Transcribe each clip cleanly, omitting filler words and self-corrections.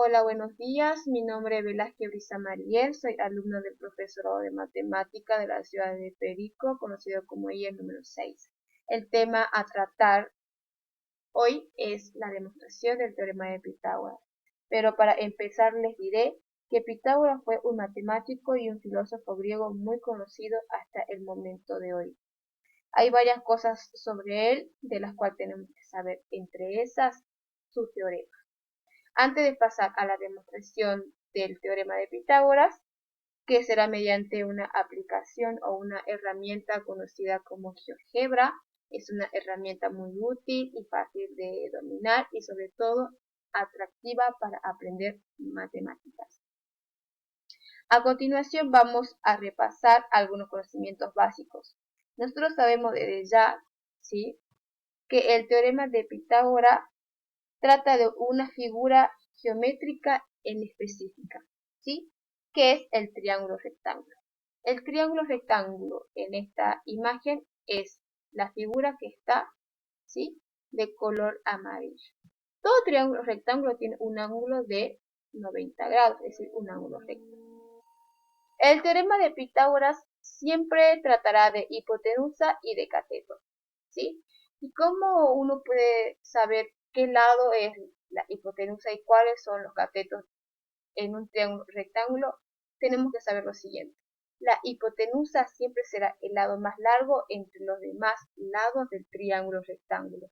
Hola, buenos días. Mi nombre es Velázquez Brisa Mariel. Soy alumno del profesorado de matemática de la ciudad de Perico, conocido como IE número 6. El tema a tratar hoy es la demostración del teorema de Pitágoras. Pero para empezar les diré que Pitágoras fue un matemático y un filósofo griego muy conocido hasta el momento de hoy. Hay varias cosas sobre él de las cuales tenemos que saber, entre esas su teorema. Antes de pasar a la demostración del teorema de Pitágoras, que será mediante una aplicación o una herramienta conocida como GeoGebra, es una herramienta muy útil y fácil de dominar y sobre todo atractiva para aprender matemáticas. A continuación vamos a repasar algunos conocimientos básicos. Nosotros sabemos desde ya, ¿sí?, que el teorema de Pitágoras trata de una figura geométrica en específica, ¿sí?, que es el triángulo rectángulo. El triángulo rectángulo en esta imagen es la figura que está, ¿sí?, de color amarillo. Todo triángulo rectángulo tiene un ángulo de 90 grados, es decir, un ángulo recto. El teorema de Pitágoras siempre tratará de hipotenusa y de cateto, ¿sí? ¿Y cómo uno puede saber qué lado es la hipotenusa y cuáles son los catetos en un triángulo rectángulo? Tenemos que saber lo siguiente. La hipotenusa siempre será el lado más largo entre los demás lados del triángulo rectángulo.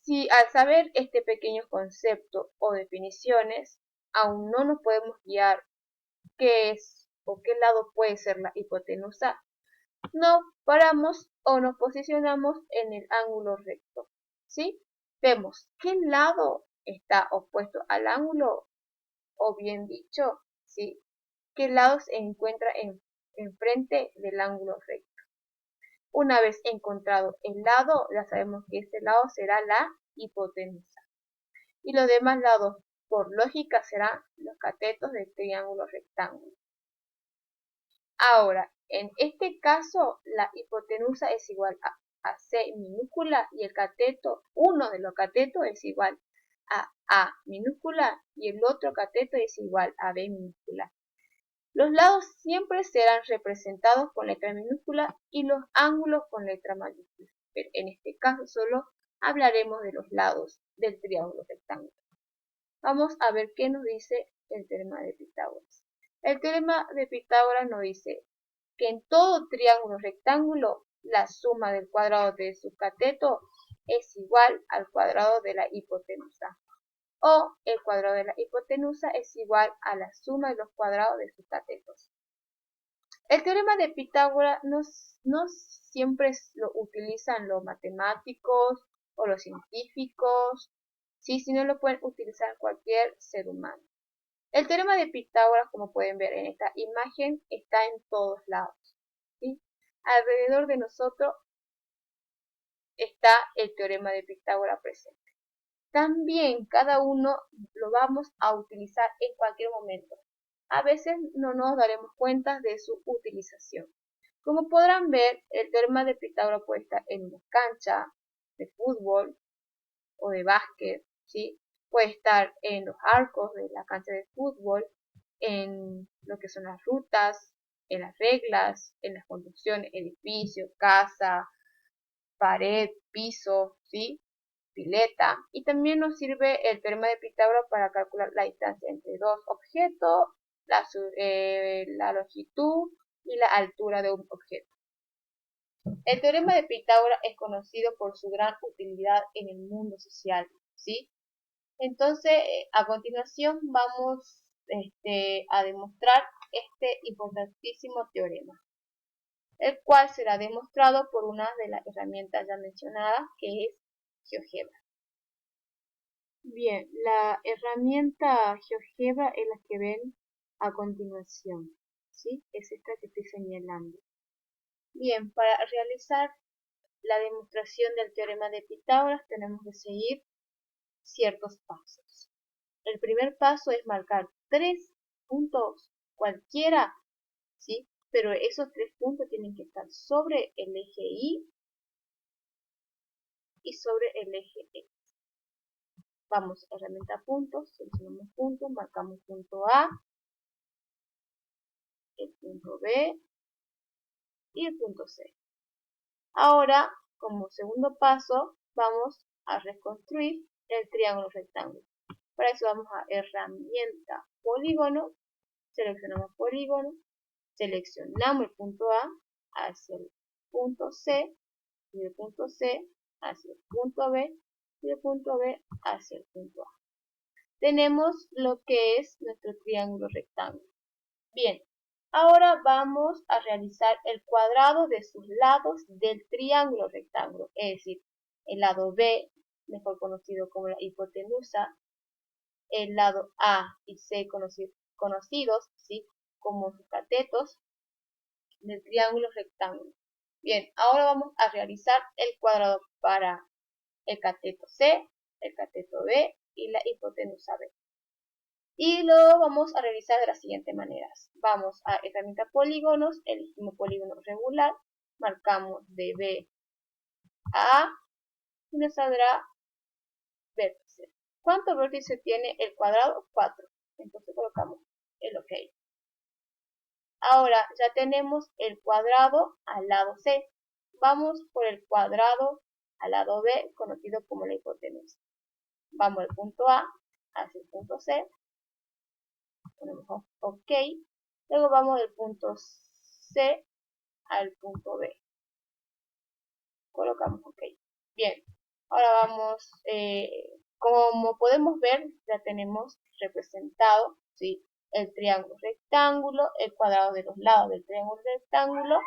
Si al saber este pequeño concepto o definiciones, aún no nos podemos guiar qué es o qué lado puede ser la hipotenusa, nos paramos o nos posicionamos en el ángulo recto, ¿sí? Vemos qué lado está opuesto al ángulo, o bien dicho, ¿sí?, qué lado se encuentra enfrente del ángulo recto. Una vez encontrado el lado, ya sabemos que este lado será la hipotenusa. Y los demás lados, por lógica, serán los catetos del triángulo rectángulo. Ahora, en este caso, la hipotenusa es igual a C minúscula y el cateto, uno de los catetos es igual a minúscula y el otro cateto es igual a B minúscula. Los lados siempre serán representados con letra minúscula y los ángulos con letra mayúscula. Pero en este caso solo hablaremos de los lados del triángulo rectángulo. Vamos a ver qué nos dice el teorema de Pitágoras. El teorema de Pitágoras nos dice que en todo triángulo rectángulo la suma del cuadrado de su cateto es igual al cuadrado de la hipotenusa, o el cuadrado de la hipotenusa es igual a la suma de los cuadrados de sus catetos. El teorema de Pitágoras no siempre lo utilizan los matemáticos o los científicos, ¿sí?, sino lo pueden utilizar cualquier ser humano. El teorema de Pitágoras, como pueden ver en esta imagen, está en todos lados, ¿sí? Alrededor de nosotros está el teorema de Pitágoras presente. También cada uno lo vamos a utilizar en cualquier momento. A veces no nos daremos cuenta de su utilización. Como podrán ver, el teorema de Pitágoras puede estar en una cancha de fútbol o de básquet, ¿sí? Puede estar en los arcos de la cancha de fútbol, en lo que son las rutas, en las reglas, en las construcciones, edificio, casa, pared, piso, ¿sí?, pileta. Y también nos sirve el teorema de Pitágoras para calcular la distancia entre dos objetos, la longitud y la altura de un objeto. El teorema de Pitágoras es conocido por su gran utilidad en el mundo social, ¿sí? Entonces, a continuación vamos a demostrar este importantísimo teorema, el cual será demostrado por una de las herramientas ya mencionadas, que es GeoGebra. Bien, la herramienta GeoGebra es la que ven a continuación, ¿sí? Es esta que estoy señalando. Bien, para realizar la demostración del teorema de Pitágoras tenemos que seguir ciertos pasos. El primer paso es marcar 3 puntos cualquiera, ¿sí?, pero esos 3 puntos tienen que estar sobre el eje Y y sobre el eje X. vamos a herramienta puntos, seleccionamos puntos, marcamos punto A, el punto B y el punto C. Ahora, como segundo paso, vamos a reconstruir el triángulo rectángulo. Para eso vamos a herramienta polígono, seleccionamos polígono, seleccionamos el punto A hacia el punto C y del punto C hacia el punto B y del punto B hacia el punto A. Tenemos lo que es nuestro triángulo rectángulo. Bien, ahora vamos a realizar el cuadrado de sus lados del triángulo rectángulo, es decir, el lado B, mejor conocido como la hipotenusa, el lado A y C conocidos ¿sí? como sus catetos del triángulo rectángulo. Bien, ahora vamos a realizar el cuadrado para el cateto C, el cateto B y la hipotenusa B. Y lo vamos a realizar de las siguientes maneras. Vamos a herramienta polígonos, elegimos polígono regular, marcamos de B a A y nos saldrá vértice. ¿Cuántos vértices tiene el cuadrado? 4. Entonces colocamos el OK. Ahora ya tenemos el cuadrado al lado C. Vamos por el cuadrado al lado B, conocido como la hipotenusa. Vamos del punto A hacia el punto C. Ponemos OK. Luego vamos del punto C al punto B. Colocamos OK. Bien. Ahora vamos, como podemos ver, ya tenemos representado, ¿sí? El triángulo rectángulo, el cuadrado de los lados del triángulo rectángulo.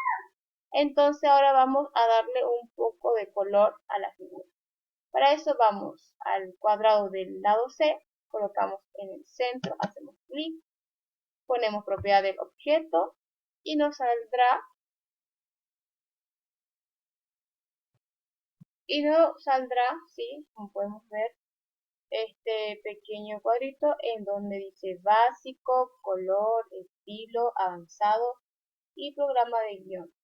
Entonces ahora vamos a darle un poco de color a la figura. Para eso vamos al cuadrado del lado C, colocamos en el centro, hacemos clic, ponemos propiedad del objeto y nos saldrá ¿sí? Como podemos ver, este pequeño cuadrito en donde dice básico, color, estilo, avanzado y programa de guión.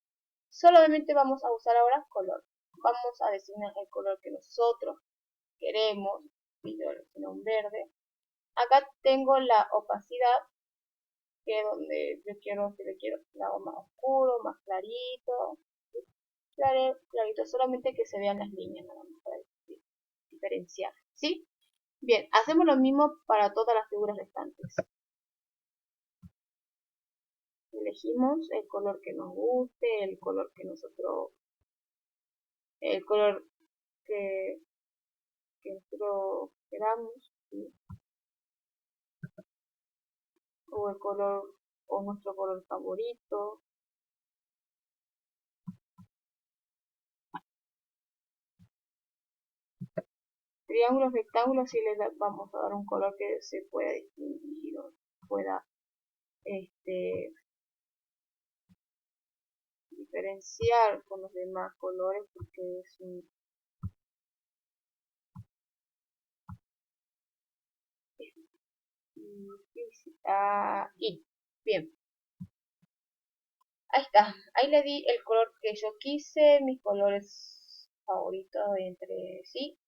Solamente vamos a usar ahora color. Vamos a designar el color que nosotros queremos. Y yo le un verde. Acá tengo la opacidad, que es donde yo quiero, si le quiero algo más oscuro, más clarito. Clarito, solamente que se vean las líneas, nada más para diferenciar. ¿Sí? Bien, hacemos lo mismo para todas las figuras restantes. Elegimos el color que nos guste, el color que nosotros nosotros queramos, ¿sí? O el color, o nuestro color favorito. Triángulos, rectángulos, si les vamos a dar un color que se pueda distinguir o pueda diferenciar con los demás colores, porque es un y bien, ahí está, ahí le di el color que yo quise, mis colores favoritos entre sí.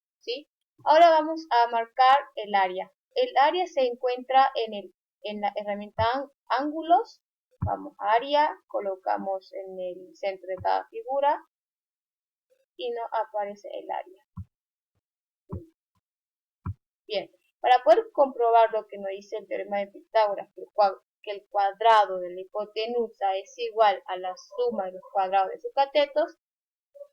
Ahora vamos a marcar el área. El área se encuentra en la herramienta ángulos. Vamos a área, colocamos en el centro de cada figura y nos aparece el área. Bien, para poder comprobar lo que nos dice el teorema de Pitágoras, que el cuadrado de la hipotenusa es igual a la suma de los cuadrados de sus catetos,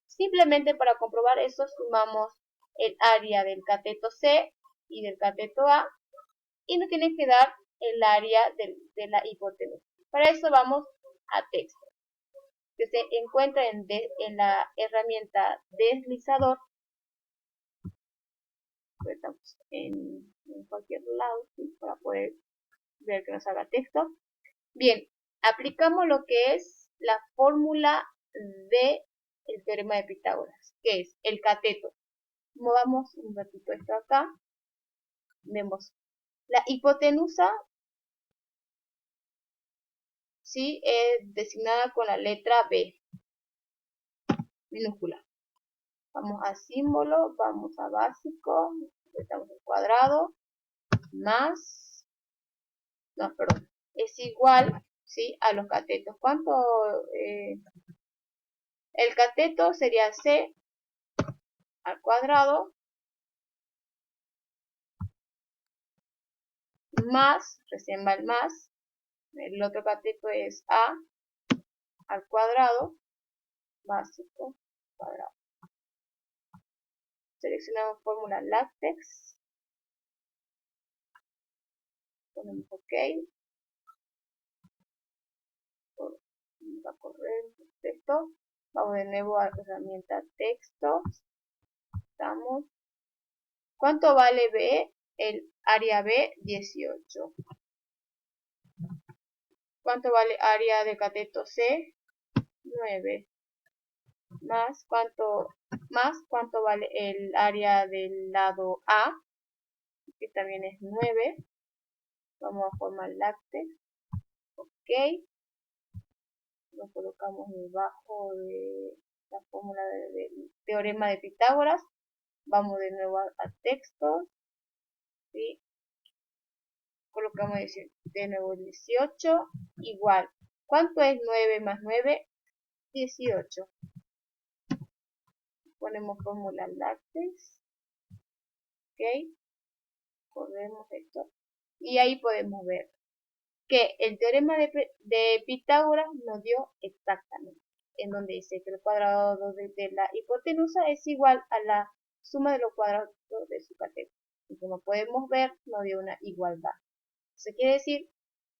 simplemente para comprobar eso sumamos el área del cateto C y del cateto A y nos tiene que dar el área de la hipotenusa. Para eso vamos a texto, que se encuentra en la herramienta deslizador. Estamos en cualquier lado, ¿sí? Para poder ver que nos haga texto. Bien, aplicamos lo que es la fórmula de el teorema de Pitágoras, que es el cateto. Movamos un ratito esto acá. Vemos la hipotenusa, ¿sí? Es designada con la letra B, minúscula. Vamos a símbolo, vamos a básico, Estamos al cuadrado más, no, perdón, es igual, ¿sí?, a los catetos. ¿Cuánto? El cateto sería c al cuadrado más, recién va el más, el otro cateto es a al cuadrado básico cuadrado. Seleccionamos fórmula láctex, ponemos OK, vamos a correr el texto, vamos de nuevo a la herramienta texto, estamos. ¿Cuánto vale B? El área B, 18. ¿Cuánto vale área de cateto C? 9. ¿Cuánto vale el área del lado A? Que también es 9. Vamos a formar láctex. OK. Lo colocamos debajo de la fórmula del teorema de Pitágoras. Vamos de nuevo a texto. ¿Sí? Colocamos de nuevo 18. Igual. ¿Cuánto es 9 más 9? 18. Ponemos fórmula láctex. OK. Corremos esto. Y ahí podemos ver que el teorema de Pitágoras nos dio exactamente, en donde dice que el cuadrado de la hipotenusa es igual a la suma de los cuadrados de su cateto. Y como podemos ver, nos dio una igualdad. Eso quiere decir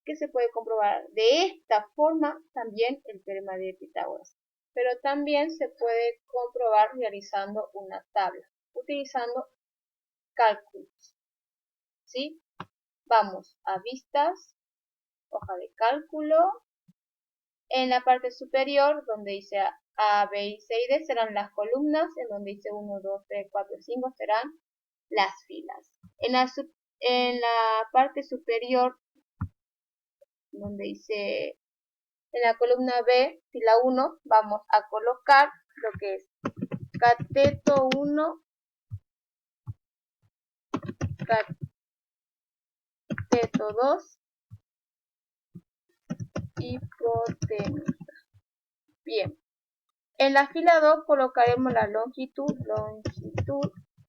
que se puede comprobar de esta forma también el teorema de Pitágoras. Pero también se puede comprobar realizando una tabla, utilizando cálculos. ¿Sí? Vamos a vistas, hoja de cálculo. En la parte superior, donde dice A, B y C y D, serán las columnas. En donde dice 1, 2, 3, 4 y 5 serán las filas. En la parte superior, donde dice en la columna B, fila 1, vamos a colocar lo que es cateto 1, cateto 2, hipotenusa. Bien. En la fila 2 colocaremos la longitud,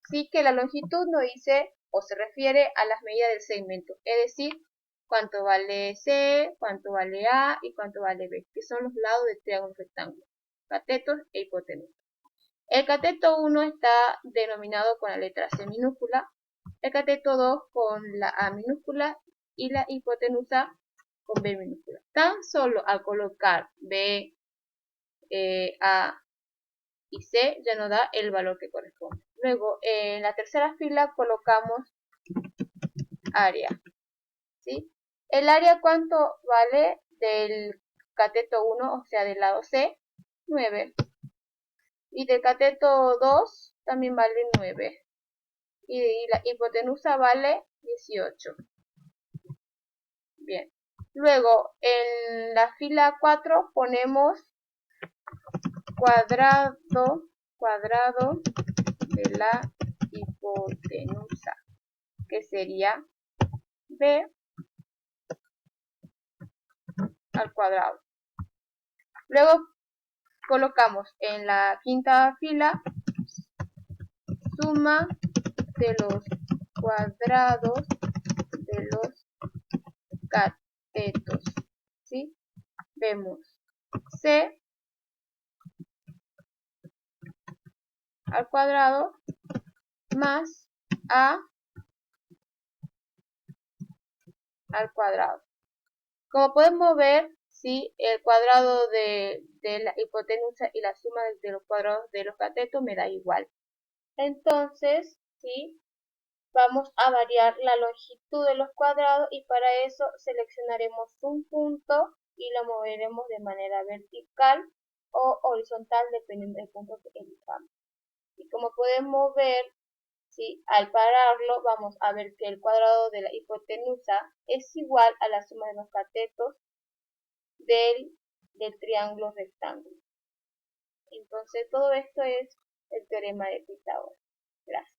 sí, que la longitud nos dice o se refiere a las medidas del segmento, es decir, cuánto vale C, cuánto vale A y cuánto vale B, que son los lados del triángulo rectángulo, catetos e hipotenusa. El cateto 1 está denominado con la letra C minúscula, el cateto 2 con la A minúscula y la hipotenusa con B minúscula. Tan solo al colocar B, A y C ya nos da el valor que corresponde. Luego, en la tercera fila colocamos área. ¿Sí? El área, ¿cuánto vale del cateto 1, o sea, del lado C? 9. Y del cateto 2 también vale 9. Y la hipotenusa vale 18. Bien. Luego, en la fila 4 ponemos cuadrado de la hipotenusa, que sería B al cuadrado. Luego colocamos en la quinta fila suma de los cuadrados de los catetos. ¿Sí? Vemos C al cuadrado más A al cuadrado. Como podemos ver, ¿sí?, el cuadrado de la hipotenusa y la suma de los cuadrados de los catetos me da igual. Entonces, ¿sí?, vamos a variar la longitud de los cuadrados y para eso seleccionaremos un punto y lo moveremos de manera vertical o horizontal dependiendo del punto que elijamos. Y como podemos ver, ¿sí?, al pararlo vamos a ver que el cuadrado de la hipotenusa es igual a la suma de los catetos del triángulo rectángulo. Entonces todo esto es el teorema de Pitágoras. Gracias.